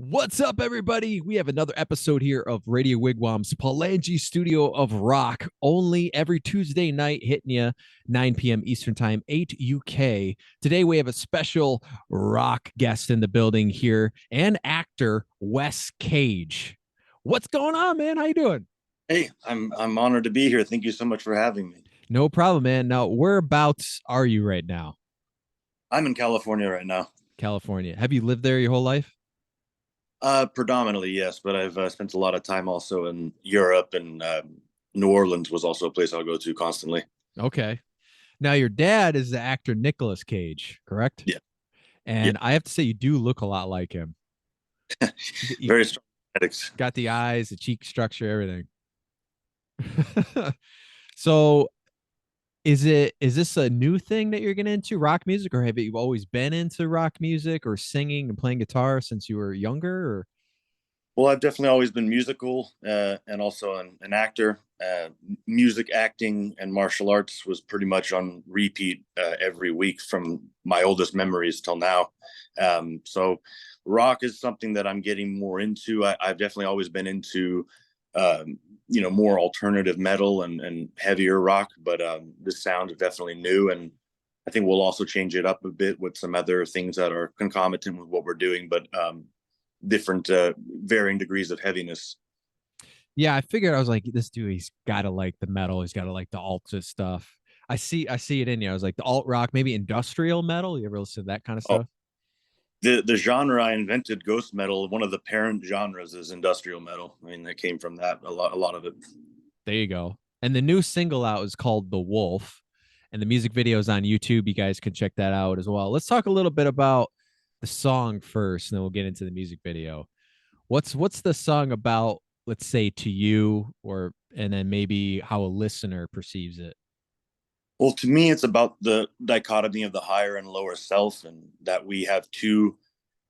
What's up, everybody? We have another episode here of Radio Wigwam's Palangi Studio of Rock, only every Tuesday night, hitting you 9 p.m. Eastern Time, 8 UK. Today, we have a special rock guest in the building here and actor Wes Cage. What's going on, man? How you doing? Hey, I'm honored to be here. Thank you so much for having me. No problem, man. Now, whereabouts are you right now? I'm in California right now. California. Have you lived there your whole life? Predominantly, yes, but I've spent a lot of time also in Europe, and New Orleans was also a place I'll go to constantly. Okay. Now, your dad is the actor Nicolas Cage, correct? Yeah, yeah, And I have to say, you do look a lot like him. You very strong genetics. got the eyes, the cheek structure, everything. So, is this a new thing that you're getting into rock music, or have you always been into rock music or singing and playing guitar since you were younger? Or Well, I've definitely always been musical and also an actor. Music, acting, and martial arts was pretty much on repeat every week from my oldest memories till now. So, rock is something that I'm getting more into. I've definitely always been into, more alternative metal and heavier rock, but this sound is definitely new. And I think we'll also change it up a bit with some other things that are concomitant with what we're doing. But different varying degrees of heaviness. yeah, I figured I was like, this dude, he's got to like the metal, he's got to like the alt stuff. I see it in you. I was like the alt rock, maybe industrial metal. You ever listen to that kind of Oh, stuff? the genre I invented, ghost metal, one of the parent genres is industrial metal. I mean, that came from that a lot of it. There you go. And the new single out is called The Wolf, and the music video is on YouTube. You guys can check that out as well. Let's talk a little bit about the song first, and then we'll get into the music video. What's the song about, let's say, to you, or and then maybe how a listener perceives it? Well, to me, it's about the dichotomy of the higher and lower self, and that we have two,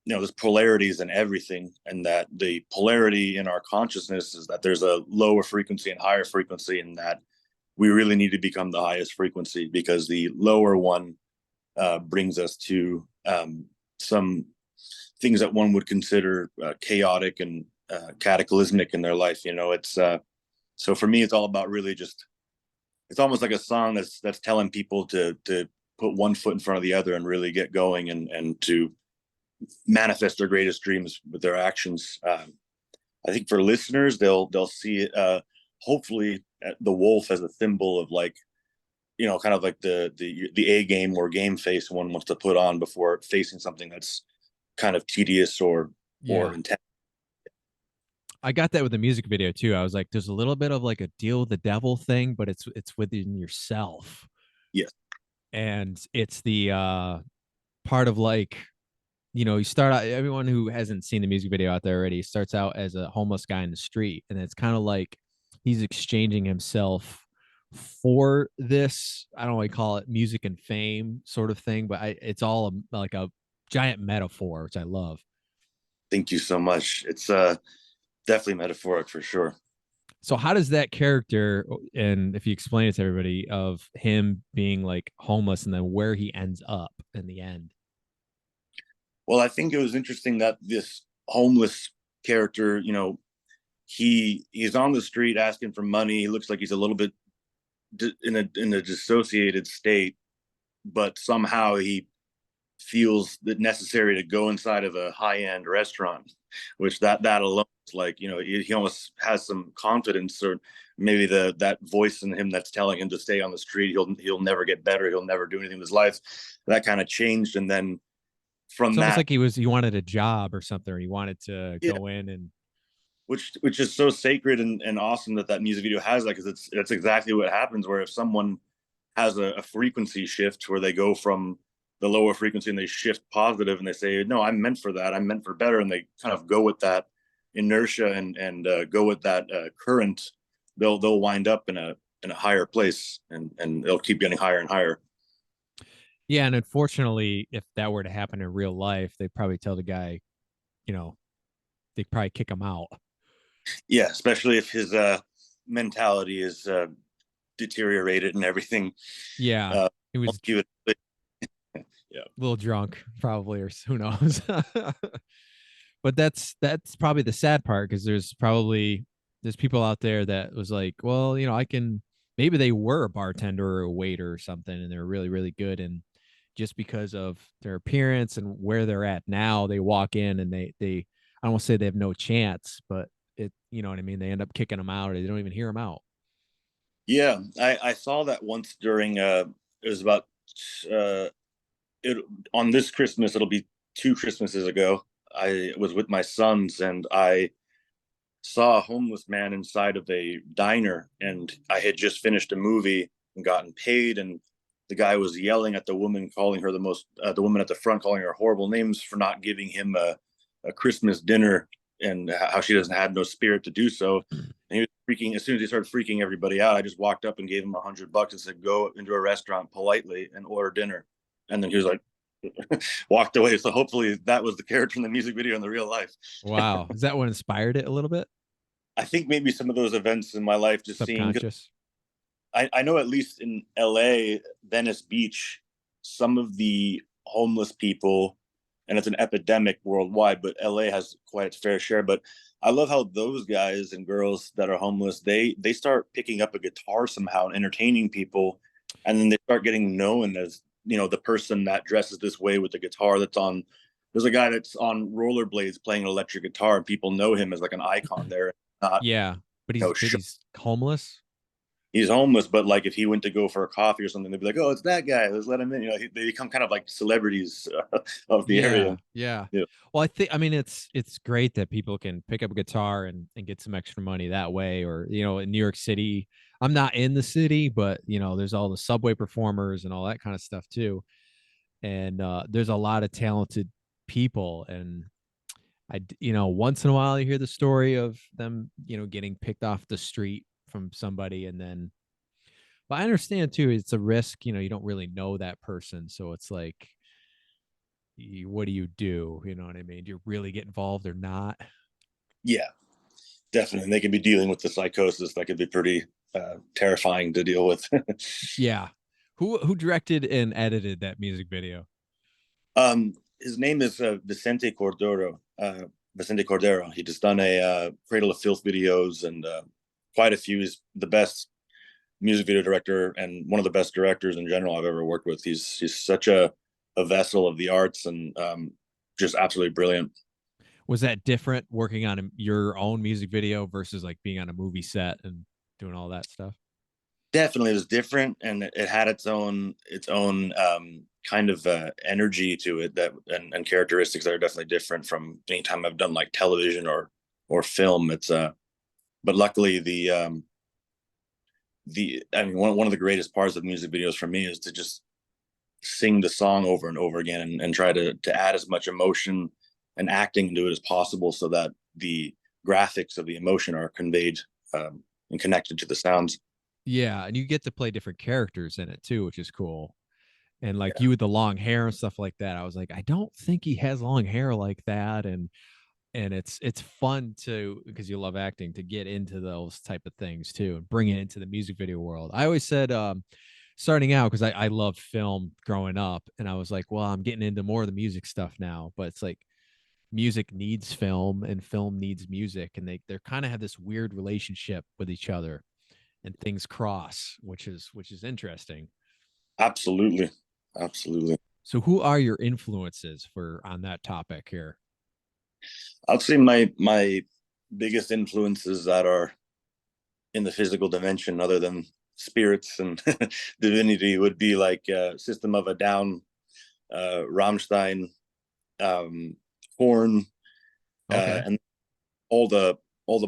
there's polarities in everything, and that the polarity in our consciousness is that there's a lower frequency and higher frequency, and that we really need to become the highest frequency because the lower one brings us to some things that one would consider chaotic and cataclysmic in their life. It's so for me, it's all about really just. It's almost like a song that's telling people to put one foot in front of the other and really get going and to manifest their greatest dreams with their actions. I think for listeners, they'll see it. Hopefully, the wolf as a symbol of like kind of like the A game or game face one wants to put on before facing something that's kind of tedious or Yeah. intense. I got that with the music video too. I was like, there's a little bit of like a deal with the devil thing, but it's within yourself. Yes. And it's the part of like, you start out, everyone who hasn't seen the music video out there already starts out as a homeless guy in the street, and it's kind of like he's exchanging himself for this, I don't want to call it music and fame sort of thing, but it's all like a giant metaphor, which I love. Thank you so much. It's definitely metaphoric for sure. So how does that character, and if you explain it to everybody, of him being like homeless and then where he ends up in the end? Well, I think it was interesting that this homeless character, he's on the street asking for money. He looks like he's a little bit in a dissociated state, but somehow he feels that necessary to go inside of a high end restaurant, which that alone is like he almost has some confidence, or maybe that voice in him that's telling him to stay on the street. He'll never get better. He'll never do anything with his life. That kind of changed, and then It's from almost that, like he wanted a job or something, or he wanted to yeah, go in and which is so sacred and awesome that music video has that, because that's exactly what happens. Where if someone has a frequency shift where they go from the lower frequency and they shift positive and they say, no, I'm meant for that, I'm meant for better, and they kind of go with that inertia and go with that current, they'll wind up in a higher place, and they'll keep getting higher and higher. yeah. And unfortunately, if that were to happen in real life, they'd probably tell the guy, you know, they'd probably kick him out. Yeah, especially if his mentality is deteriorated and everything. Yeah. uh He was yeah. a little drunk, probably, or who knows. but that's probably the sad part because there's people out there that was like, well, I can maybe they were a bartender or a waiter or something and they're really really good, and just because of their appearance and where they're at now, they walk in and they I don't want to say they have no chance, but you know what I mean, they end up kicking them out or they don't even hear them out. Yeah, I saw that once during it was about uh it on this Christmas, it'll be 2 Christmases ago. I was with my sons and I saw a homeless man inside of a diner, and I had just finished a movie and gotten paid, and the guy was yelling at the woman, calling her the woman at the front, calling her horrible names for not giving him a Christmas dinner, and how she doesn't have no spirit to do so. And he was freaking. As soon as he started freaking everybody out, I just walked up and gave him $100 and said, "Go into a restaurant politely and order dinner." And then he was like, walked away. So hopefully that was the character in the music video in the real life. Wow, is that what inspired it a little bit? I think maybe some of those events in my life, just seeing, Subconscious. I know at least in LA, Venice Beach, some of the homeless people, and it's an epidemic worldwide, but LA has quite its fair share. But I love how those guys and girls that are homeless, they start picking up a guitar somehow and entertaining people, and then they start getting known as, the person that dresses this way with the guitar that's on. There's a guy that's on rollerblades playing an electric guitar, and people know him as like an icon there. Not, Yeah, but you know, he's homeless. he's homeless, but like if he went to go for a coffee or something, they'd be like, "Oh, it's that guy. Let's let him in." They become kind of like celebrities of the Yeah, area. yeah. Yeah, Well, I mean, it's great that people can pick up a guitar and get some extra money that way. Or in New York City, I'm not in the city, but there's all the subway performers and all that kind of stuff too. And there's a lot of talented people, and once in a while you hear the story of them, getting picked off the street from somebody, and then. But I understand too, it's a risk. You don't really know that person, so it's like what do you do? You know what I mean? Do you really get involved or not? yeah, definitely. And they could be dealing with the psychosis that could be pretty terrifying to deal with. Yeah. Who directed and edited that music video? His name is Vicente Cordero. Vicente Cordero. He just done a Cradle of Filth videos and quite a few. He's the best music video director and one of the best directors in general I've ever worked with. He's such a vessel of the arts and just absolutely brilliant. Was that different working on your own music video versus like being on a movie set and doing all that stuff? Definitely, it was different, and it had its own kind of energy to it that and characteristics that are definitely different from any time I've done like television or film. It's but luckily the I mean one of the greatest parts of music videos for me is to just sing the song over and over again and try to add as much emotion and acting into it as possible so that the graphics of the emotion are conveyed and connected to the sounds. Yeah, and you get to play different characters in it too, which is cool. And like Yeah, you with the long hair and stuff like that, I was like, I don't think he has long hair like that. And it's fun to, because you love acting, to get into those type of things too and bring it into the music video world. I always said starting out, because I loved film growing up, and I was like, well, I'm getting into more of the music stuff now, but it's like music needs film and film needs music, and they're kind of have this weird relationship with each other, and things cross, which is interesting. absolutely, absolutely. So who are your influences for on that topic here? I'd say my biggest influences that are in the physical dimension, other than spirits and divinity, would be like System of a Down, Rammstein, um, Korn, Okay. and all the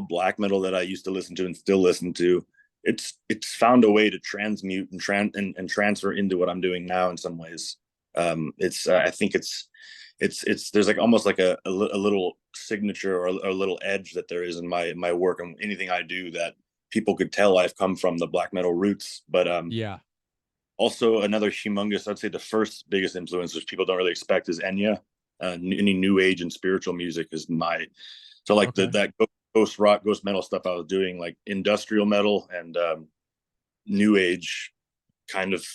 black metal that I used to listen to and still listen to. It's found a way to transmute and transfer into what I'm doing now in some ways. It's I think it's there's like almost like a little signature or a little edge that there is in my work and anything I do that people could tell I've come from the black metal roots. But Yeah. also another humongous, I'd say the first biggest influence, which people don't really expect, is Enya. Any new age and spiritual music is my so like Okay. that ghost rock, ghost metal stuff I was doing, like industrial metal and new age, kind of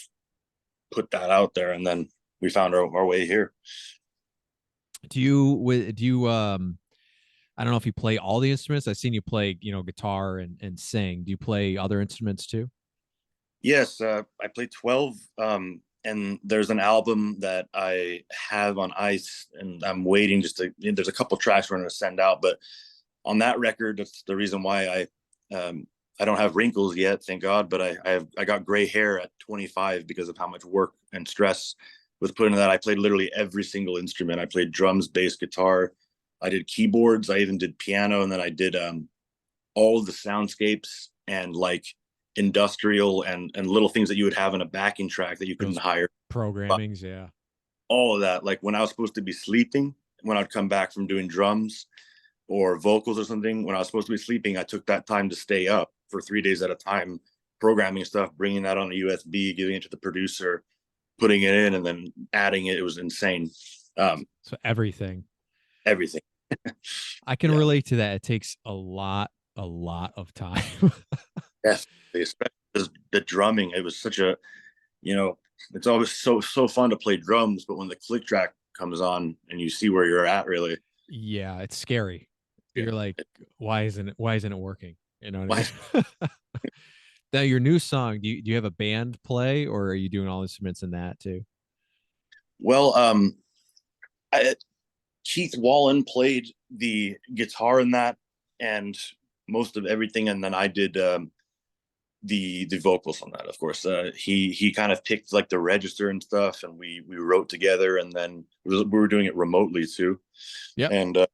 put that out there, and then we found our way here. Do you I don't know if you play all the instruments. I've seen you play, you know, guitar and sing. Do you play other instruments too? Yes, I played 12, and there's an album that I have on ice, and I'm waiting just to. There's a couple tracks we're going to send out, but on that record, that's the reason why I don't have wrinkles yet, thank God. But I got gray hair at 25 because of how much work and stress was put into that. I played literally every single instrument. I played drums, bass, guitar. I did keyboards. I even did piano, and then I did all of the soundscapes and like industrial and little things that you would have in a backing track that you couldn't Those hire. But programmings, yeah. all of that, like when I was supposed to be sleeping, when I'd come back from doing drums or vocals or something, when I was supposed to be sleeping, I took that time to stay up for 3 days at a time, programming stuff, bringing that on a USB, giving it to the producer, putting it in, and then adding it. It was insane. So everything. Everything. I can Yeah, relate to that. It takes a lot of time. definitely. Especially the drumming. It was such a, you know, it's always so fun to play drums, but when the click track comes on and you see where you're at, really, Yeah, it's scary. yeah. You're like, why isn't it working? You know what I Why? mean? Now your new song, do you have a band play or are you doing all instruments in that too? Well, I, Keith Wallen played the guitar in that and most of everything, and then I did the vocals on that. Of course, he kind of picked like the register and stuff, and we wrote together, and then we were doing it remotely too. Yep. And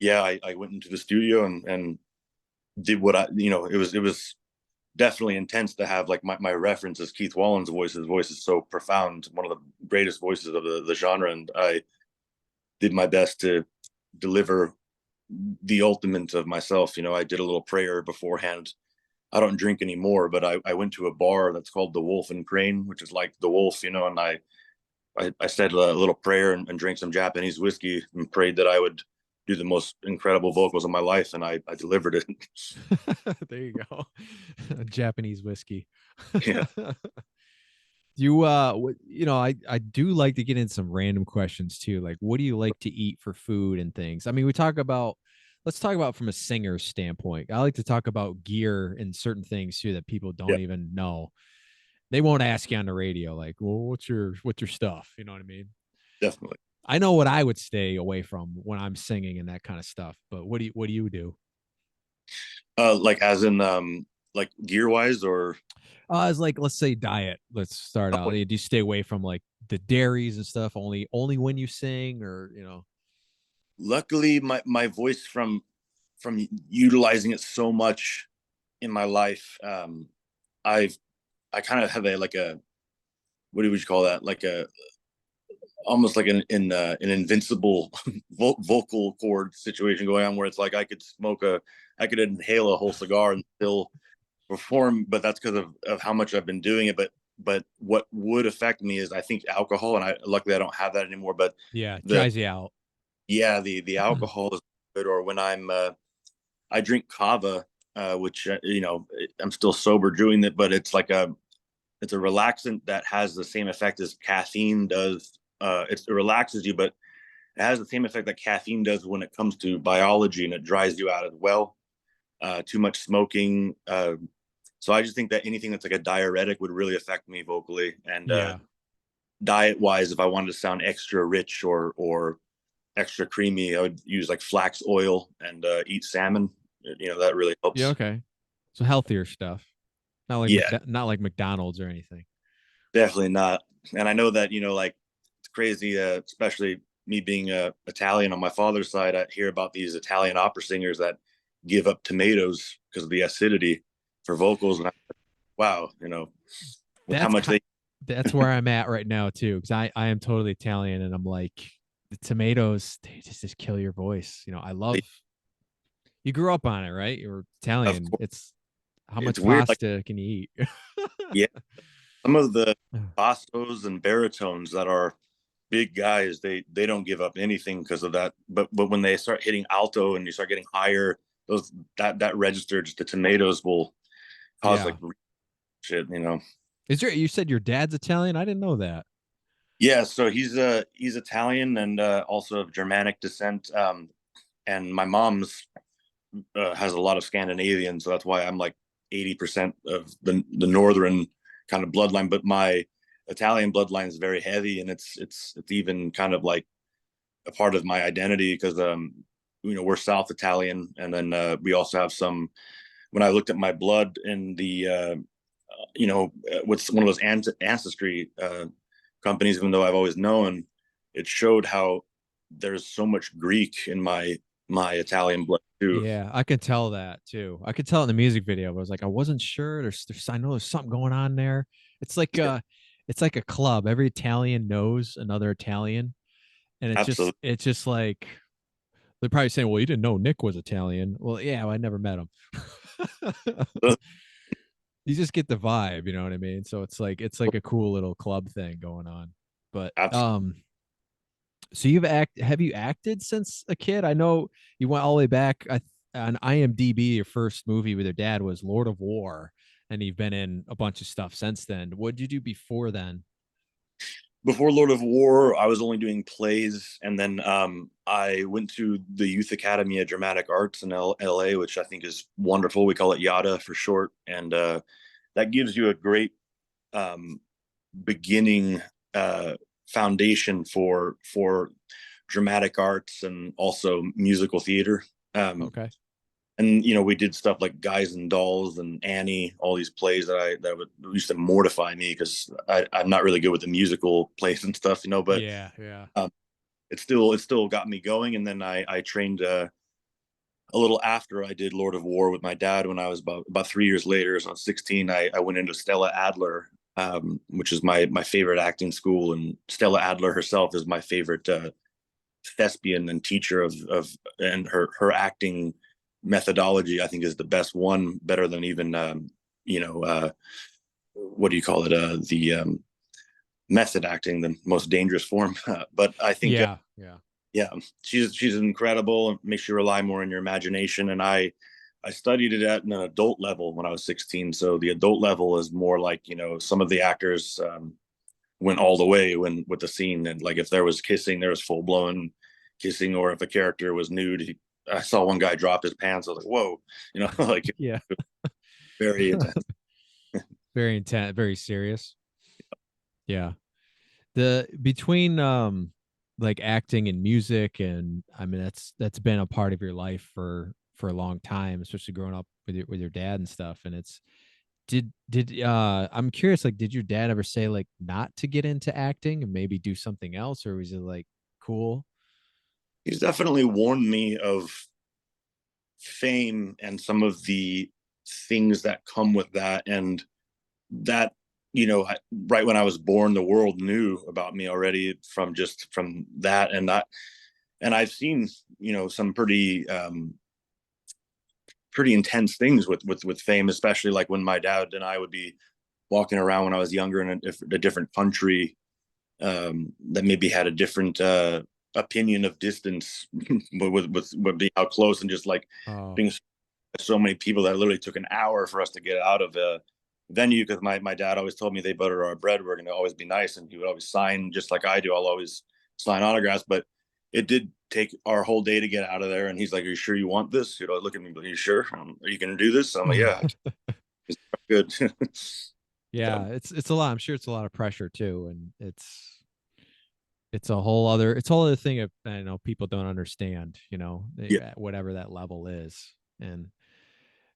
yeah, I went into the studio and did what I, it was definitely intense to have like my reference is Keith Wallen's voice. His voice is so profound, one of the greatest voices of the genre, and I did my best to deliver the ultimate of myself. I did a little prayer beforehand. I don't drink anymore, but I went to a bar that's called the Wolf and Crane, which is like the wolf, and I said a little prayer and drank some Japanese whiskey and prayed that I would do the most incredible vocals of my life, and I delivered it. There you go. Japanese whiskey. Yeah. You I do like to get in some random questions too. Like what do you like to eat for food and things? I mean, let's talk about from a singer's standpoint. I like to talk about gear and certain things too that people Yeah, don't even know. They won't ask you on the radio, like, well, what's your stuff? You know what I mean? definitely. I know what I would stay away from when I'm singing and that kind of stuff. But what do you do? Like as in like gear wise or As like let's say diet. Let's start out. oh, Do you stay away from like the dairies and stuff only when you sing or luckily my voice from utilizing it so much in my life, I've I kind of have a like a what do you call that, like a almost like an invincible vocal cord situation going on where it's like I could inhale a whole cigar and still perform, but that's because of how much I've been doing it. But what would affect me is I think alcohol, and I luckily I don't have that anymore. But yeah, it the dries you out. yeah, the alcohol is good, or when I drink kava, which I'm still sober doing it, but it's a relaxant that has the same effect as caffeine does. It relaxes you, but it has the same effect that caffeine does when it comes to biology, and it dries you out as well. Too much smoking. So I just think that anything that's like a diuretic would really affect me vocally. And Yeah. diet wise, if I wanted to sound extra rich or extra creamy, I would use like flax oil and eat salmon. That really Yeah, helps. okay. So healthier stuff. Yeah, Not like McDonald's or anything. definitely not. And I know that, like it's crazy, especially me being Italian on my father's side. I hear about these Italian opera singers that give up tomatoes because of the acidity for vocals. And wow, with how That's much ki- they, that's where I'm at right now too, because I am totally Italian, and I'm like the tomatoes they just kill your voice. I love. they You grew up on it, right? You're of Italian. course, It's how it's much weird. Like, pasta can you eat? yeah, some of the bassos and baritones that are big guys, they don't give up anything because of that. But when they start hitting alto and you start getting higher, those that register, just the tomatoes will cause like Yeah. shit. You said your dad's Italian? I didn't know that. Yeah, so he's Italian and also of Germanic descent. and my mom's has a lot of Scandinavian, so that's why I'm like 80% of the northern kind of bloodline. But my Italian bloodline is very heavy, and it's even kind of like a part of my identity because we're South Italian, and then we also have some. When I looked at my blood in the with one of those ancestry companies, even though I've always known, it showed how there's so much Greek in my Italian blood too. Yeah, I could tell that too. I could tell in the music video. But I was like, I wasn't sure. I know there's something going on there. It's like it's like a club. Every Italian knows another Italian, and Absolutely. it's just like they're probably saying, "Well, you didn't know Nick was Italian." Well, yeah, I never met him. You just get the vibe, you know what I mean? So it's like a cool little club thing going on. But Absolutely. so have you acted since a kid? I know you went all the way back on IMDb. Your first movie with your dad was Lord of War, and you've been in a bunch of stuff since then. What did you do before then? Before Lord of War, I was only doing plays, and then I went to the Youth Academy of Dramatic Arts in LA, which I think is wonderful. We call it YADA for short, and that gives you a great um, beginning foundation for dramatic arts and also musical theater. Okay. And we did stuff like Guys and Dolls and Annie, all these plays that would used to mortify me because I'm not really good with the musical plays and stuff, but Yeah, yeah. it still got me going. And then I trained a little after I did Lord of War with my dad when I was about 3 years later. So I was 16. I went into Stella Adler, which is my favorite acting school, and Stella Adler herself is my favorite thespian and teacher of and her acting methodology I think is the best one, better than even what do you call it, the method acting, the most dangerous form. But I think Yeah, yeah. yeah, she's incredible and makes you rely more on your imagination. And I studied it at an adult level when I was 16, so the adult level is more like some of the actors went all the way when with the scene, and like if there was kissing, there was full blown kissing, or if a character was nude, I saw one guy drop his pants. I was like, whoa, like Yeah. very intense. Very intense, very serious. Yeah. The between like acting and music, and I mean that's been a part of your life for a long time, especially growing up with your dad and stuff. And it's did I'm curious, like did your dad ever say like not to get into acting and maybe do something else, or was it like cool? He's definitely warned me of fame and some of the things that come with that, and that right when I was born, the world knew about me already from that. And I've seen some pretty intense things with fame, especially like when my dad and I would be walking around when I was younger in a different country, that maybe had a different opinion of distance with being how close, and just like Oh, being so many people that it literally took an hour for us to get out of a venue, because my dad always told me they butter our bread, we're going to always be nice, and he would always sign just like I do. I'll always sign autographs, but it did take our whole day to get out of there. And he's like, "Are you sure you want this?" Look at me, "Are you sure? Are you going to do this?" I'm like, "Yeah, it's good." yeah. So It's a lot. I'm sure it's a lot of pressure too, and it's a whole other thing of I know people don't understand, yeah, at whatever that level is. And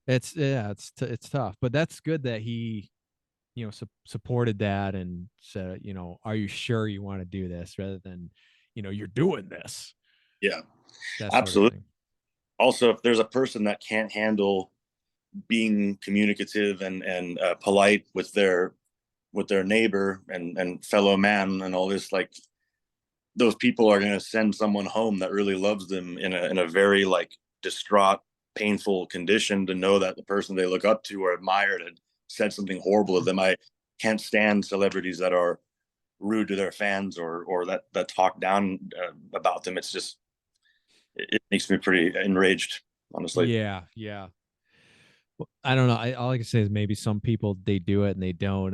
it's yeah, it's tough, but that's good that he supported that and said, are you sure you want to do this rather than, you're doing this, yeah, that sort of absolutely. thing. Also, if there's a person that can't handle being communicative and polite with their neighbor and fellow man and all this, like those people are going to send someone home that really loves them in a very like distraught, painful condition, to know that the person they look up to or admired had said something horrible of them. I can't stand celebrities that are rude to their fans, or that talk down about them. It's just it makes me pretty enraged, honestly. Yeah, yeah. Well, I don't know. All I can say is maybe some people they do it and they don't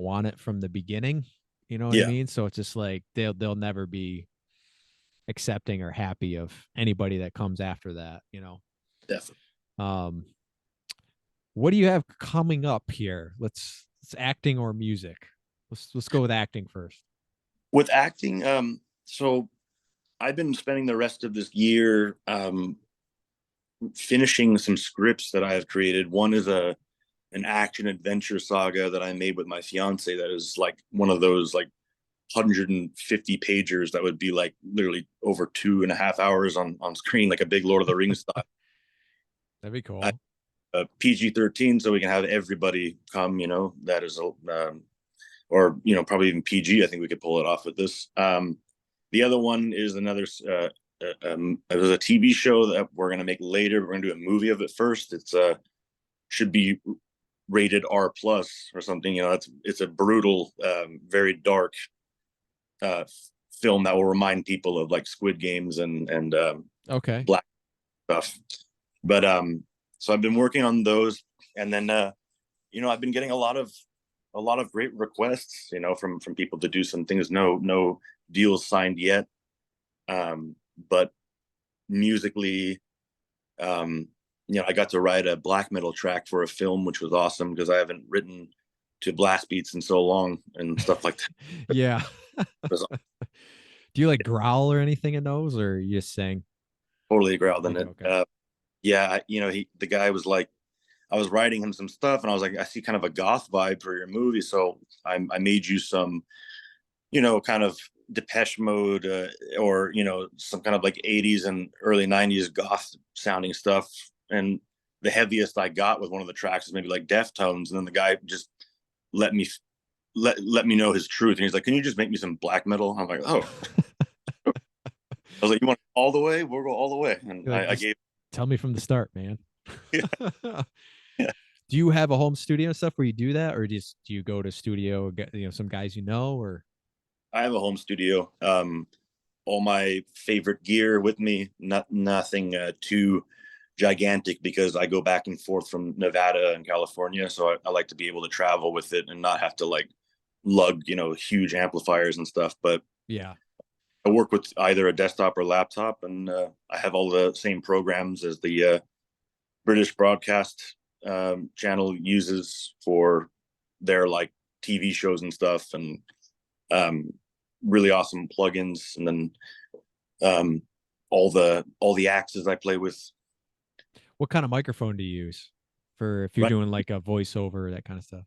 want it from the beginning. You know what I Yeah, mean? So it's just like they'll never be accepting or happy of anybody that comes after that, you know. Definitely. Um, what do you have coming up here? Let's acting or music. Let's go with acting first. With acting, so I've been spending the rest of this year finishing some scripts that I have created. One is a an action adventure saga that I made with my fiance that is like one of those like 150 pagers that would be like literally over 2.5 hours on screen, like a big Lord of the Rings style. That'd be I, cool. PG-13, so we can have everybody come. That is or probably even PG. I think we could pull it off with this. The other one is another. It was a TV show that we're gonna make later. We're gonna do a movie of it first. It's should be rated R+ or something. It's a brutal, very dark uh, film that will remind people of like Squid Games and Okay. black stuff. But so I've been working on those, and then I've been getting a lot of great requests, from people to do some things. No deals signed yet, but musically, I got to write a black metal track for a film, which was awesome because I haven't written to blast beats in so long and stuff like that. Yeah. Was Do you like growl or anything in those, or you just saying totally growled you in do? it. Okay. Yeah, the guy was like, I was writing him some stuff, and I was like, I see kind of a goth vibe for your movie, so I made you some, kind of Depeche Mode, or some kind of like 80s and early 90s goth sounding stuff. And the heaviest I got with one of the tracks is maybe like Deftones, and then the guy just let me let me know his truth, and he's like, "Can you just make me some black metal?" I'm like, "Oh." I was like, "You want all the way? We'll go all the way." And You're like, I just gave. tell me from the start, man. Yeah, yeah. Do you have a home studio stuff where you do that, or just do you go to studio, get some guys or? I have a home studio. All my favorite gear with me. Nothing too gigantic because I go back and forth from Nevada and California, so I like to be able to travel with it and not have to like lug huge amplifiers and stuff. But Yeah. I work with either a desktop or laptop, and I have all the same programs as the British broadcast channel uses for their like TV shows and stuff, and um, really awesome plugins, and then um, all the axes I play with. What kind of microphone do you use for if you're Right, doing like a voiceover, that kind of stuff?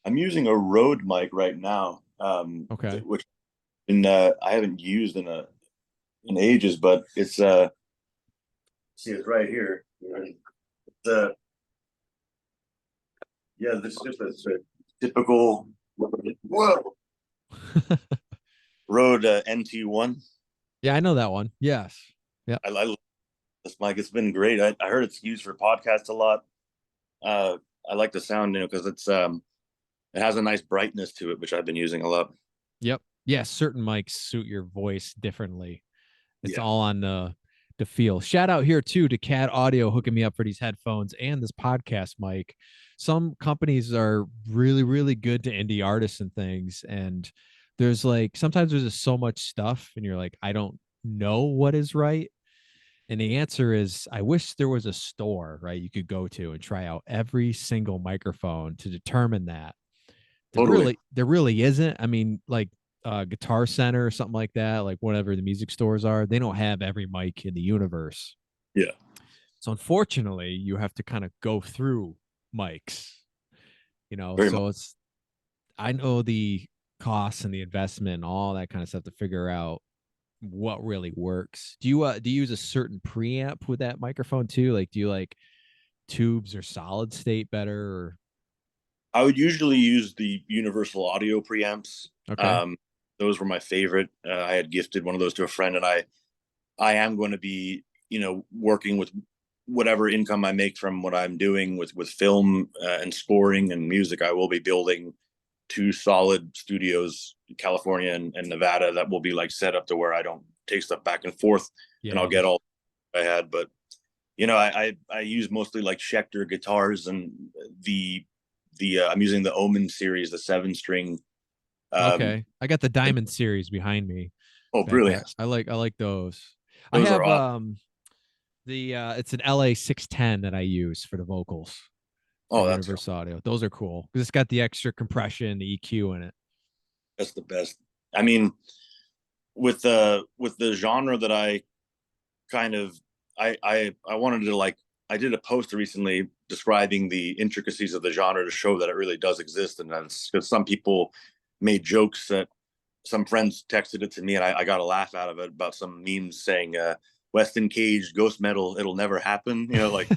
I'm using a Rode mic right now, Okay. which I haven't used in ages, but it's see it's right here. The Yeah, this is just a typical whoa Rode NT1. Yeah, I know that one. Yes. Yeah. I love this mic. It's been great. I heard it's used for podcasts a lot. Uh, I like the sound, because it has a nice brightness to it, which I've been using a lot. Yep. Yeah, certain mics suit your voice differently. It's Yeah, all on the feel. Shout out here too to Cat Audio hooking me up for these headphones and this podcast mic. Some companies are really, really good to indie artists and things. And there's like sometimes there's just so much stuff, and you're like, I don't know what is right. And the answer is, I wish there was a store, right, you could go to and try out every single microphone to determine that. There totally. really, there really isn't. I mean, like Guitar Center or something like that, like whatever the music stores are, they don't have every mic in the universe. Yeah, So unfortunately, you have to kind of go through mics, very much. So I know the costs and the investment and all that kind of stuff to figure out what really works. Do you use a certain preamp with that microphone too? Like, do you like tubes or solid state better? Or I would usually use the Universal Audio preamps. okay, Um, those were my favorite. I had gifted one of those to a friend, and I am going to be, working with whatever income I make from what I'm doing with film and scoring and music. I will be building two solid studios in California and Nevada that will be like set up to where I don't take stuff back and forth, and yeah, I'll you get just all I had. But I use mostly like Schecter guitars, and the I'm using the Omen series, the 7 string. Um, okay. I got the Diamond series behind me. Oh, Bagpipe. brilliant. I like those. I Those are have awesome. the it's an LA 610 that I use for the vocals for Oh, that's Universe Audio. Those are cool because it's got the extra compression, the EQ in it. that's the best. I mean, with the genre that I kind of I wanted to like I did a post recently describing the intricacies of the genre to show that it really does exist, and that's because some people made jokes that some friends texted it to me, and I got a laugh out of it about some memes saying Weston Cage ghost metal, it'll never happen. Like,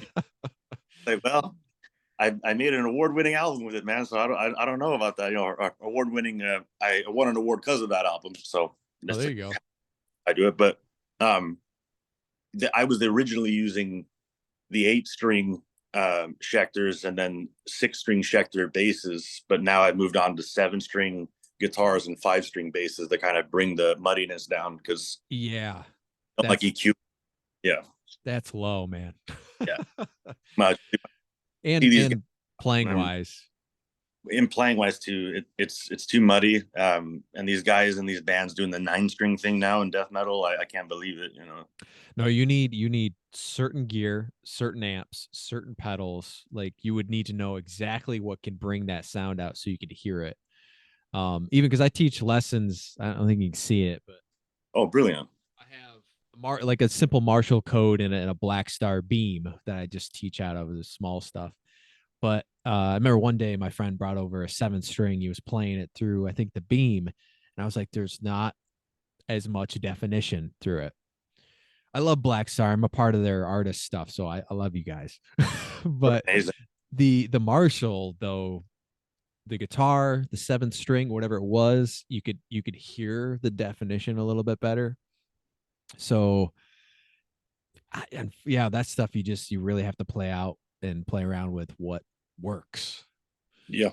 well, I made an award winning album with it, man. So I don't know about that. Award winning. I won an award because of that album. So Oh, that's there like you go. I do it, but um, I was originally using the 8 string Schecters and then 6 string Schecter basses, but now I've moved on to 7 string guitars and 5 string basses that kind of bring the muddiness down because Yeah, like that's EQ. Yeah, that's low, man. yeah. My, and see these guys, and playing I'm wise. in playing wise too. It's too muddy. And these guys in these bands doing the 9 string thing now in death metal, I can't believe it. No, you need certain gear, certain amps, certain pedals. Like you would need to know exactly what can bring that sound out so you could hear it. Even because I teach lessons, I don't think you can see it, but Oh, brilliant. I have like a simple Marshall code and a Black Star beam that I just teach out of the small stuff. But I remember one day my friend brought over a 7 string. He was playing it through, I think, the beam, and I was like, "There's not as much definition through it." I love Black Star. I'm a part of their artist stuff, so I love you guys. But Amazing. the Marshall though, the guitar, the 7 string, whatever it was, you could hear the definition a little bit better. So and yeah, that stuff you really have to play out and play around with what works. Yeah,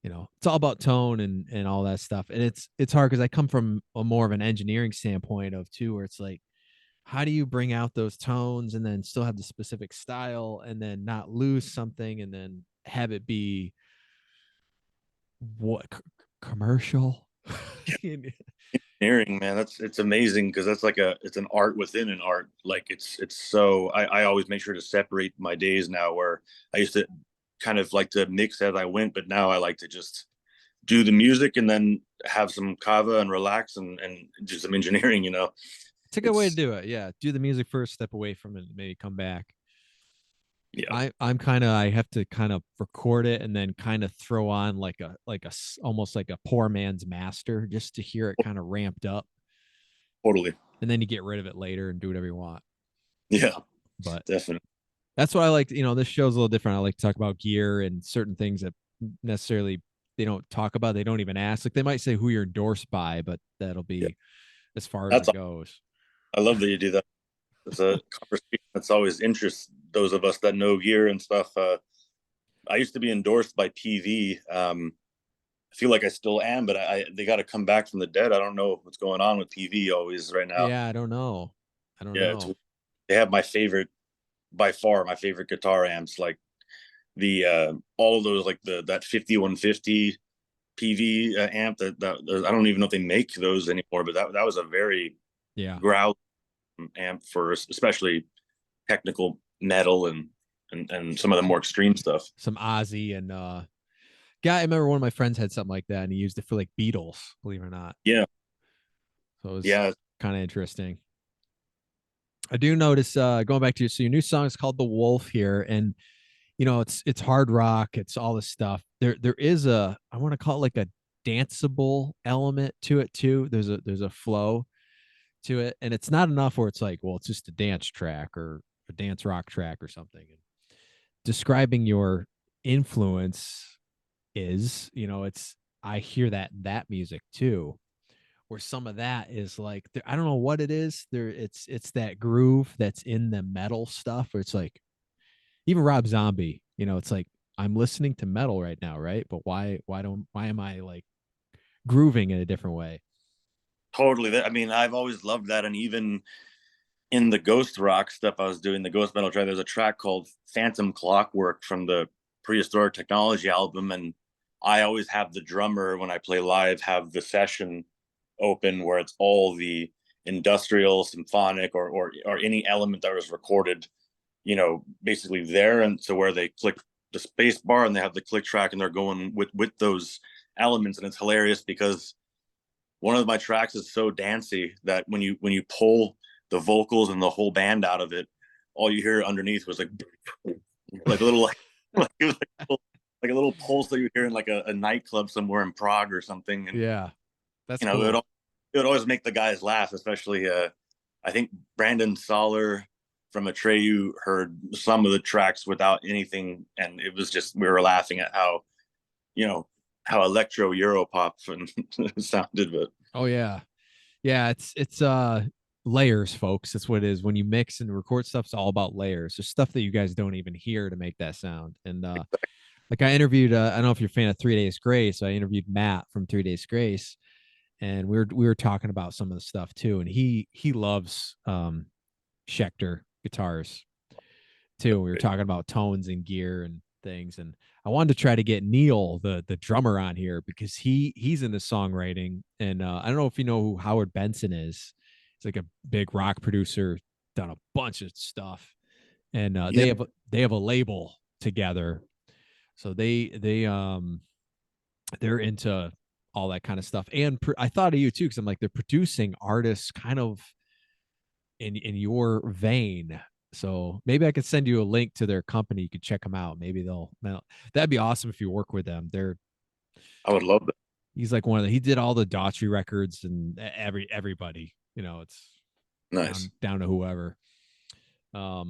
It's all about tone and all that stuff, and it's hard because I come from a more of an engineering standpoint of too, where it's like, how do you bring out those tones and then still have the specific style and then not lose something and then have it be what commercial. engineering, man, it's amazing because that's like it's an art within an art. Like it's so I always make sure to separate my days now where I used to kind of like to mix as I went, but now I like to just do the music and then have some kava and relax and do some engineering. It's a good way to It's do it. Yeah, do the music first, step away from it, maybe come back. yeah, I have to kind of record it and then kind of throw on almost like a poor man's master just to hear it kind of ramped up, totally. and then you get rid of it later and do whatever you want. Yeah, But definitely. that's what I like. This show's a little different. I like to talk about gear and certain things that necessarily they don't talk about. They don't even ask. Like they might say who you're endorsed by, but that'll Yeah, be as far as that's it goes. I love that you do that. It's a conversation that's always interests those of us that know gear and stuff. I used to be endorsed by PV. I feel like I still am, but they got to come back from the dead. I don't know what's going on with PV always right now. Yeah, I don't know. I don't Yeah, know. they have my favorite by far my favorite guitar amps, like the all of those like that 5150 PV amp that I don't even know if they make those anymore, but that was a very Yeah. growl amp for especially technical metal and some of the more extreme stuff. Some Ozzy and guy. I remember one of my friends had something like that, and he used it for like Beatles, believe it or not. Yeah, So it was yeah, kind of interesting. I do notice going back to your new song is called The Wolf here, and it's hard rock, it's all this stuff. There is I want to call it like a danceable element to it too. There's a flow to it, and it's not enough where it's like, well, it's just a dance track or a dance rock track or something. And describing your influence is, it's I hear that music too, where some of that is like I don't know what it is. It's that groove that's in the metal stuff where it's like even Rob Zombie, it's like I'm listening to metal right now, right? But why am I like grooving in a different way? totally. I mean, I've always loved that, and even in the ghost rock stuff I was doing, the ghost metal track, there's a track called Phantom Clockwork from the Prehistoric Technology album, and I always have the drummer when I play live have the session open where it's all the industrial, symphonic, or any element that was recorded, basically there. And so where they click the space bar and they have the click track and they're going with those elements. And it's hilarious because one of my tracks is so dancey that when you pull the vocals and the whole band out of it, all you hear underneath was like a little like a little pulse that you hear in like a nightclub somewhere in Prague or something. And Yeah, that's it would, cool. it would always make the guys laugh, especially I think Brandon Soller from Atreyu heard some of the tracks without anything, and it was just, we were laughing at how, how electro Europop sounded. But Oh yeah. Yeah, it's layers, folks. That's what it is. When you mix and record stuff, it's all about layers. There's stuff that you guys don't even hear to make that sound. And like I interviewed I don't know if you're a fan of 3 Days Grace. I interviewed Matt from 3 Days Grace, and we were talking about some of the stuff too. And he loves Schecter guitars too. We were talking about tones and gear and things. And I wanted to try to get Neil, the drummer, on here because he's in the songwriting. And I don't know if you know who Howard Benson is. He's like a big rock producer, done a bunch of stuff. And yeah, they have a label together. So they're into all that kind of stuff. And I thought of you too, because I'm like, they're producing artists kind of in your vein. So maybe I could send you a link to their company. You could check them out. Maybe that'd be awesome if you work with them. I would love that. He's like one of he did all the Daughtry records and everybody, it's Nice. down to whoever. I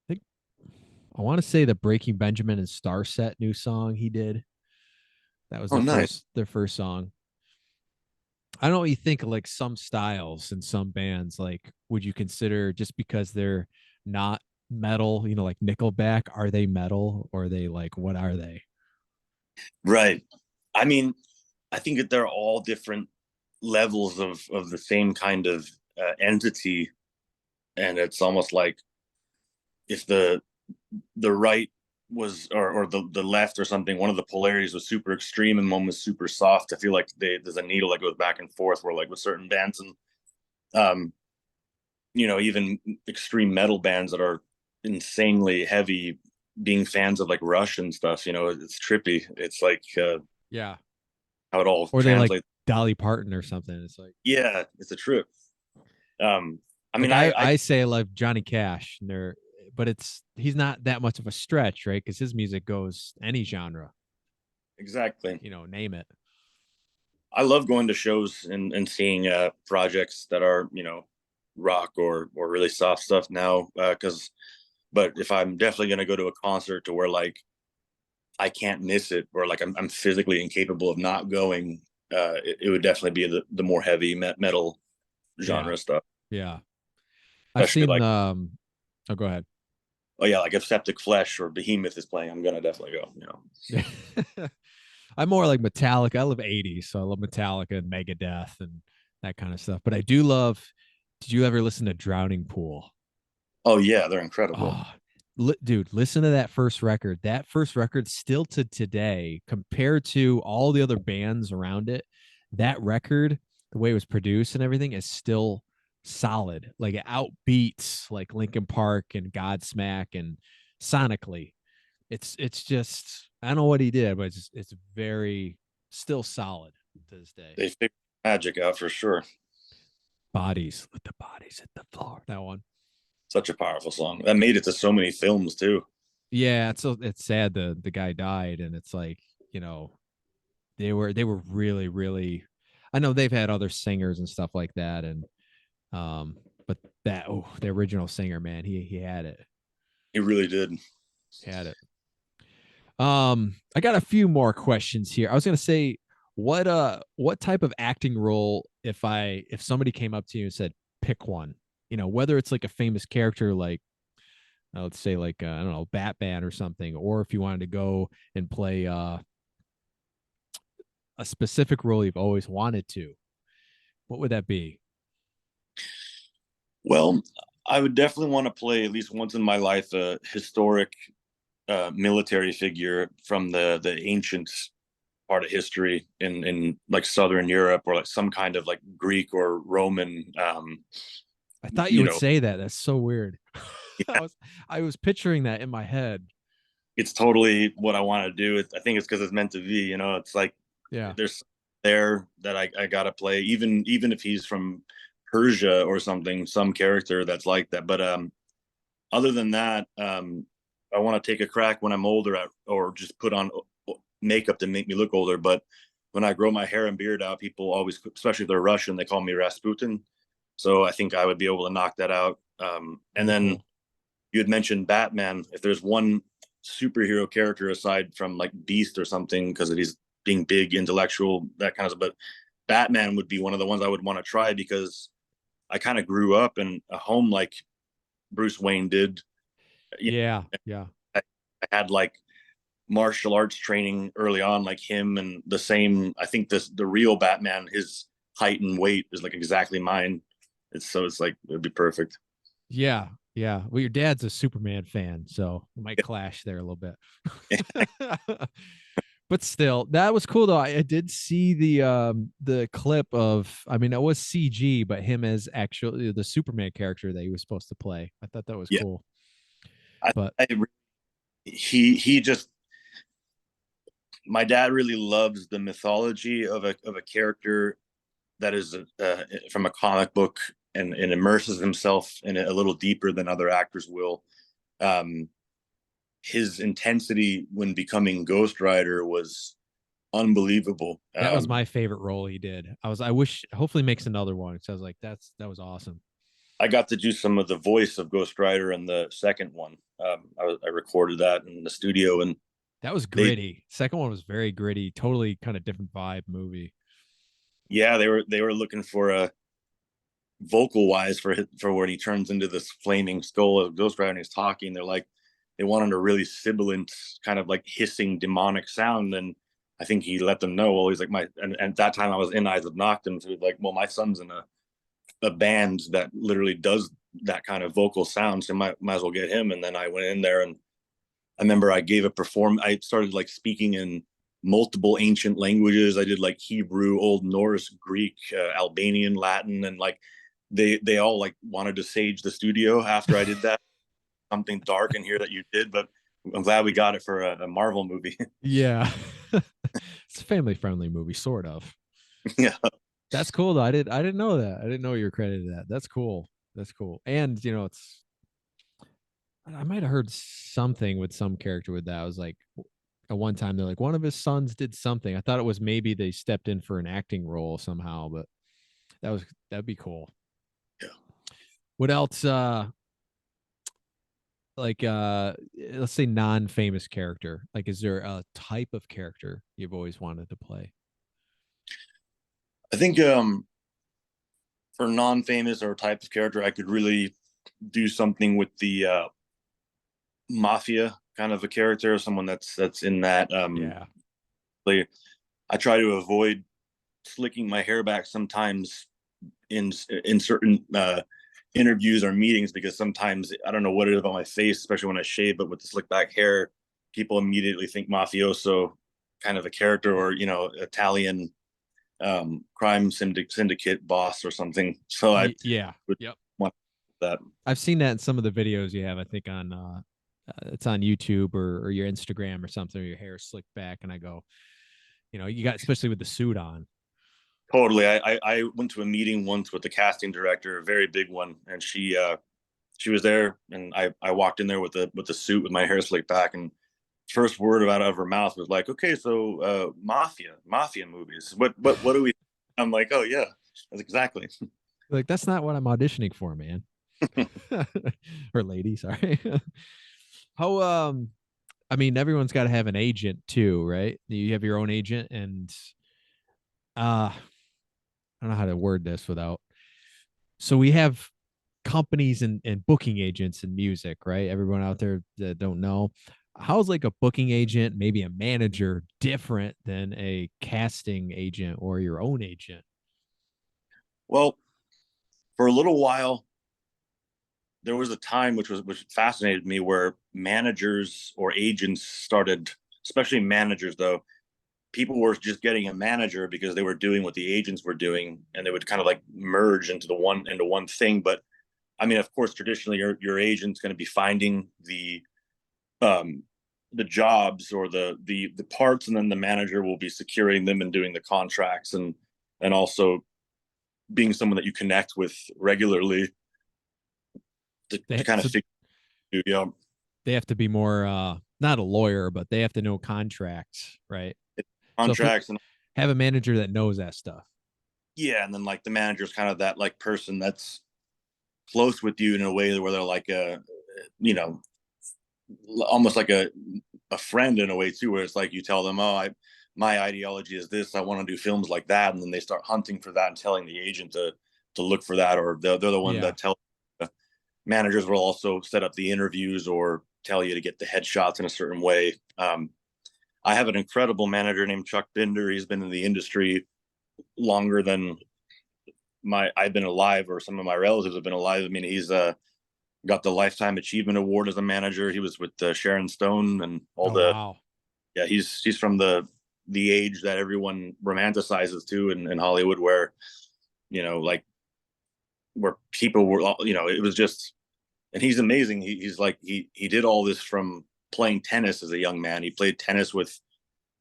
think I want to say the Breaking Benjamin and Starset new song he did. That was Oh, nice. their first song. I don't know what you think of like some styles and some bands. Like, would you consider just because they're not metal, like Nickelback, are they metal or are they like, what are they? Right. I mean, I think that they're all different levels of the same kind of entity, and it's almost like if the right was or the left or something, one of the polarities was super extreme and one was super soft. I feel like there's a needle that goes back and forth where like with certain bands and even extreme metal bands that are insanely heavy, being fans of like Rush and stuff, it's trippy. It's like Yeah. how it all Or they like translates. Dolly Parton or something. It's like, Yeah, it's a trip. I like mean, I I say I love Johnny Cash, but he's not that much of a stretch, right? Because his music goes any genre, exactly. name it. I love going to shows and seeing projects that are rock or really soft stuff now, because but if I'm definitely going to go to a concert to where like I can't miss it or like I'm physically incapable of not going, it would definitely be the more heavy metal Yeah. genre stuff, Yeah. I've especially seen like, oh, go ahead. oh yeah, like if Septic Flesh or Behemoth is playing, I'm gonna definitely go. I'm more like Metallica. I love 80s, so I love Metallica and Megadeth and that kind of stuff. But I do love. Did you ever listen to Drowning Pool? Oh yeah, they're incredible. Oh, dude, listen to that first record. That first record, still to today, compared to all the other bands around it, that record, the way it was produced and everything, is still solid. Like it outbeats like Linkin Park and Godsmack, and sonically, it's just I don't know what he did, but it's very still solid to this day. They figured magic out for sure. Bodies, let the bodies hit the floor. That one. Such a powerful song that made it to so many films too. Yeah, it's sad the guy died, and it's like they were really really. I know they've had other singers and stuff like that, and but the original singer, man, he had it. He really did. Had it. I got a few more questions here. I was gonna say, what type of acting role, if somebody came up to you and said pick one, whether it's like a famous character like let's say like I don't know, Batman or something, or if you wanted to go and play a specific role you've always wanted to, what would that be? Well, I would definitely want to play at least once in my life a historic military figure from the ancient part of history in like Southern Europe, or like some kind of like Greek or Roman. I thought you You would know, say that. That's so weird. yeah, I was picturing that in my head. it's totally what I want to do. I think it's because it's meant to be. You know, it's like Yeah. there's there that I gotta play, even if he's from Persia or something, some character that's like that. But other than that, I want to take a crack when I'm older at, or just put on makeup to make me look older. But when I grow my hair and beard out, people always, especially if they're Russian, they call me Rasputin. So I think I would be able to knock that out. And Very then cool. you had mentioned Batman. If there's one superhero character aside from like Beast or something, because he's being big, intellectual, that kind of stuff, but Batman would be one of the ones I would want to try, because I kind of grew up in a home like Bruce Wayne did. You Yeah. Yeah. know, I had like martial arts training early on, like him, and the same. I think the real Batman, his height and weight is like exactly mine. It's like it'd be perfect. Yeah. Yeah. Well, your dad's a Superman fan, so it might clash there a little bit. But still, that was cool though. I did see the clip of, I mean, it was CG, but him as actually the Superman character that he was supposed to play. I thought that was Yeah, cool. I, But I he just, my dad really loves the mythology of a character that is from a comic book, and immerses himself in it a little deeper than other actors will. Um, his intensity when becoming Ghost Rider was unbelievable. that was my favorite role he did. I wish hopefully makes another one. So I was like, that was awesome. I got to do some of the voice of Ghost Rider in the second one. I recorded that in the studio, and That was they, gritty. Second one was very gritty, totally kind of different vibe movie. yeah, they were looking for a vocal wise for when he turns into this flaming skull of Ghost Rider and he's talking. They're like, they wanted a really sibilant, kind of like hissing demonic sound. And I think he let them know. Well, he's like, and at that time I was in Eyes of Noctum, so he's like, well, my son's in a band that literally does that kind of vocal sound, so might as well get him. And then I went in there, and I remember I gave a perform. I started like speaking in multiple ancient languages. I did like Hebrew, Old Norse, Greek, Albanian, Latin, and like they all like wanted to sage the studio after I did that. Something dark in here that you did, but I'm glad we got it for a Marvel movie. Yeah. It's a family friendly movie, sort of. Yeah, That's cool though. I didn't know that. I didn't know you were credited that. That's cool. That's cool. And you know, it's I might have heard something with some character with that. I was like at one time they're like one of his sons did something. I thought it was maybe they stepped in for an acting role somehow, but that'd be cool. yeah. What else like let's say non-famous character. Like is there a type of character you've always wanted to play? I think for non-famous or type of character, I could really do something with the mafia kind of a character, someone that's in that. Yeah. Like, I try to avoid slicking my hair back sometimes in certain interviews or meetings, because sometimes I don't know what it is about my face, especially when I shave, but with the slick back hair, people immediately think mafioso kind of a character, or Italian crime syndicate boss or something. So I Yeah. would Yep. want that. I've seen that in some of the videos you have, I think on it's on YouTube or your Instagram or something, or your hair slicked back. And I go, you know, you got, especially with the suit on. Totally. I went to a meeting once with the casting director, a very big one, and she was there, and I walked in there with the suit with my hair slicked back, and first word out of her mouth was like, okay, so mafia movies. What do we? I'm like, oh yeah, that's exactly. Like, that's not what I'm auditioning for, man. Or lady, sorry. How I mean, everyone's got to have an agent too, right? You have your own agent, and I don't know how to word this without. So we have companies and booking agents in music, right? Everyone out there that don't know, how's like a booking agent, maybe a manager, different than a casting agent or your own agent? Well, for a little while, there was a time which fascinated me, where managers or agents started, especially managers though, people were just getting a manager because they were doing what the agents were doing, and they would kind of like merge into one thing. But I mean, of course, traditionally your agent's going to be finding um the jobs or the parts, and then the manager will be securing them and doing the contracts, and also being someone that you connect with regularly to kind of So figure, yeah, they have to be more not a lawyer, but they have to know contracts, right? So if contracts and have a manager that knows that stuff. yeah, and then like the manager's kind of that like person that's close with you in a way where they're like a, you know, almost like a friend in a way too, where it's like you tell them, oh, my ideology is this, I want to do films like that, and then they start hunting for that and telling the agent to look for that, or they're the one Yeah. that tell managers will also set up the interviews or tell you to get the headshots in a certain way. I have an incredible manager named Chuck Binder. He's been in the industry longer than I've been alive, or some of my relatives have been alive. I mean, he's got the Lifetime Achievement Award as a manager. He was with Sharon Stone and all Oh the, wow. yeah. He's from the age that everyone romanticizes to in Hollywood, where like where people were, it was just, and he's amazing. He's like he did all this from playing tennis as a young man. He played tennis with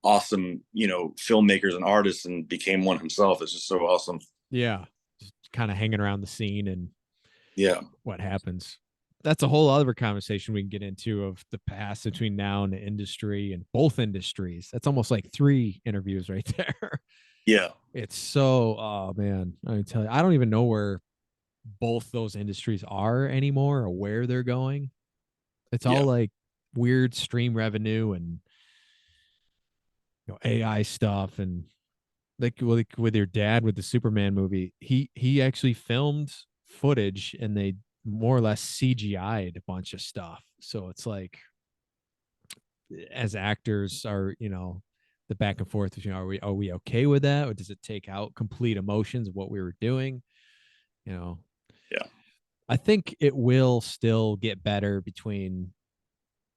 awesome filmmakers and artists and became one himself. It's just so awesome. Yeah. Just kind of hanging around the scene and Yeah. what happens. That's a whole other conversation we can get into of the past between now and the industry and both industries. That's almost like 3 interviews right there. Yeah. It's so, oh man, I tell you, I don't even know where both those industries are anymore or where they're going. It's all Yeah. like weird stream revenue and AI stuff and like with your dad with the Superman movie, he actually filmed footage and they more or less CGI'd a bunch of stuff. So it's like as actors are, the back and forth between are we okay with that? Or does it take out complete emotions of what we were doing? You know, Yeah. I think it will still get better between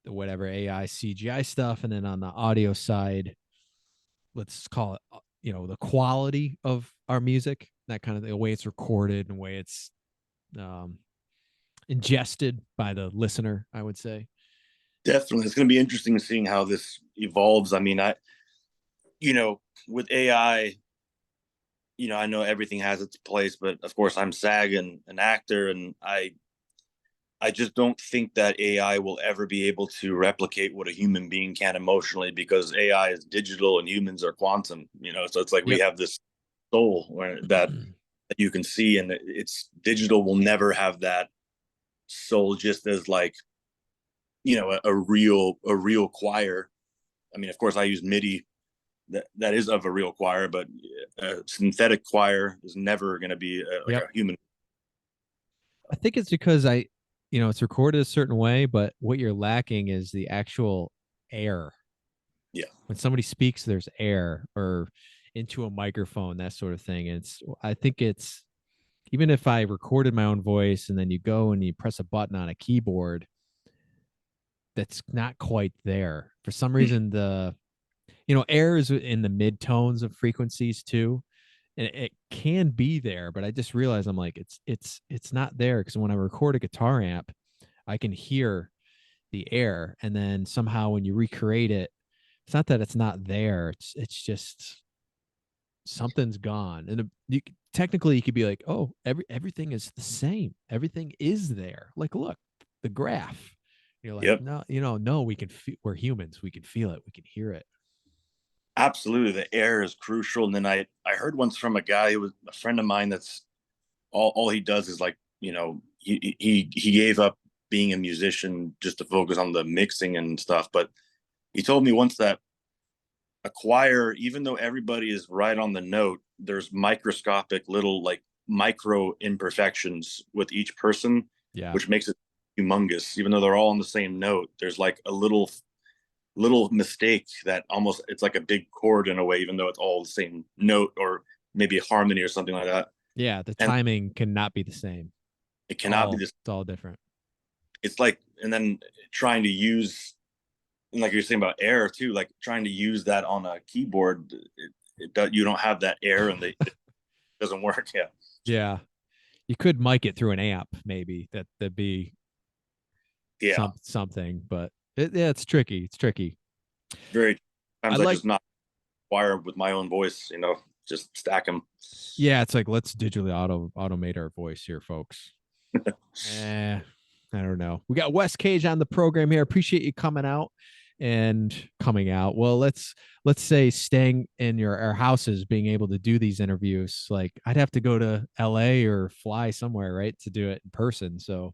the whatever AI CGI stuff and then on the audio side, let's call it the quality of our music, that kind of the way it's recorded and the way it's um ingested by the listener, I would say. Definitely. It's going to be interesting seeing how this evolves. I mean, you know, with AI, I know everything has its place, but of course I'm SAG and an actor, and I just don't think that AI will ever be able to replicate what a human being can emotionally, because AI is digital and humans are quantum, so it's like we Yep. have this soul that you can see, and it's digital will never have that soul, just as like, a real choir. I mean, of course I use MIDI that is of a real choir, but a synthetic choir is never going to be like Yep. a human. I think it's because it's recorded a certain way, but what you're lacking is the actual air. Yeah. When somebody speaks, there's air or into a microphone, that sort of thing. I think it's even if I recorded my own voice and then you go and you press a button on a keyboard, that's not quite there. For some reason, air is in the mid tones of frequencies too. And it can be there, but I just realized I'm like, it's not there because when I record a guitar amp, I can hear the air. And then somehow when you recreate it, it's not that it's not there. It's just something's gone. And technically you could be like, oh, everything is the same. Everything is there. Like, look, the graph. You're like, Yep. no, no, we can we're humans. We can feel it. We can hear it. Absolutely, the air is crucial. And then I heard once from a guy who was a friend of mine, that's all he does is like, he gave up being a musician just to focus on the mixing and stuff. But he told me once that a choir, even though everybody is right on the note, there's microscopic little like micro imperfections with each person, Yeah. which makes it humongous. Even though they're all on the same note, there's like a little mistake that almost, it's like a big chord in a way, even though it's all the same note, or maybe a harmony or something like that. Yeah. The And timing cannot be the same. it cannot be this. It's all different. It's like, and then trying to use and like you're saying about air too, like trying to use that on a keyboard, you don't have that air, and it doesn't work. Yeah. Yeah. You could mic it through an amp, maybe that'd be Yeah. something, but yeah, it's tricky. It's tricky. Very. I Sometimes I like, just not wire with my own voice, just stack them. yeah, it's like, let's digitally automate our voice here, folks. I don't know. We got Wes Cage on the program here. Appreciate you coming out. Well, let's say staying in our houses, being able to do these interviews. Like, I'd have to go to LA or fly somewhere, right, to do it in person. So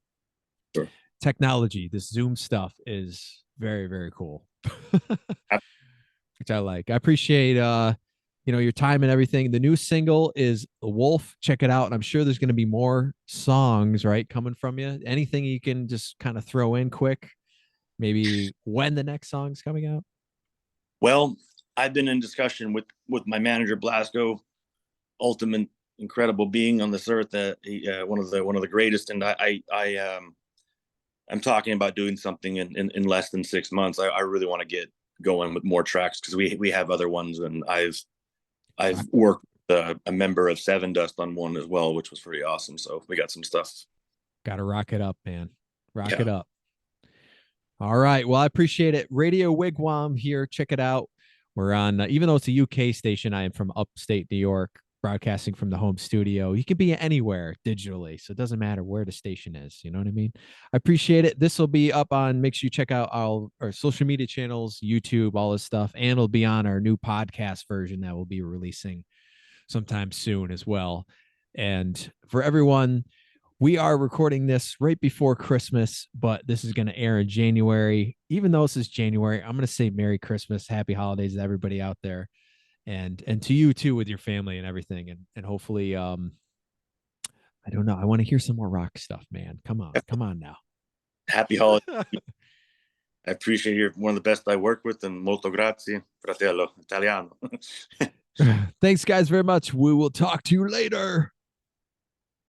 Sure. technology, this Zoom stuff is very, very cool. Which I like. I appreciate your time and everything. The new single is The Wolf. Check it out. And I'm sure there's going to be more songs, right, coming from you. Anything you can just kind of throw in quick, maybe when the next song's coming out? Well, I've been in discussion with my manager Blasco, ultimate incredible being on this earth, one of the greatest, and I'm talking about doing something in less than 6 months. I really want to get going with more tracks, because we have other ones, and I've worked with a member of Sevendust on one as well, which was pretty awesome. So we got some stuff. Gotta rock it up, man. Rock it up. All right. Well, I appreciate it. Radio Wigwam here. Check it out. We're on, even though it's a UK station, I am from upstate New York, broadcasting from the home studio. You can be anywhere digitally, so it doesn't matter where the station is. You know what I mean? I appreciate it. This will be up on, make sure you check out our social media channels, YouTube, all this stuff, and it'll be on our new podcast version that we'll be releasing sometime soon as well. And for everyone, we are recording this right before Christmas, but this is going to air in January. Even though this is January, I'm going to say Merry Christmas, Happy Holidays to everybody out there, and to you too, with your family and everything. And hopefully, I don't know. I want to hear some more rock stuff, man. Come on now. Happy holidays. I appreciate you. One of the best I work with, and molto grazie, fratello italiano. Thanks, guys, very much. We will talk to you later.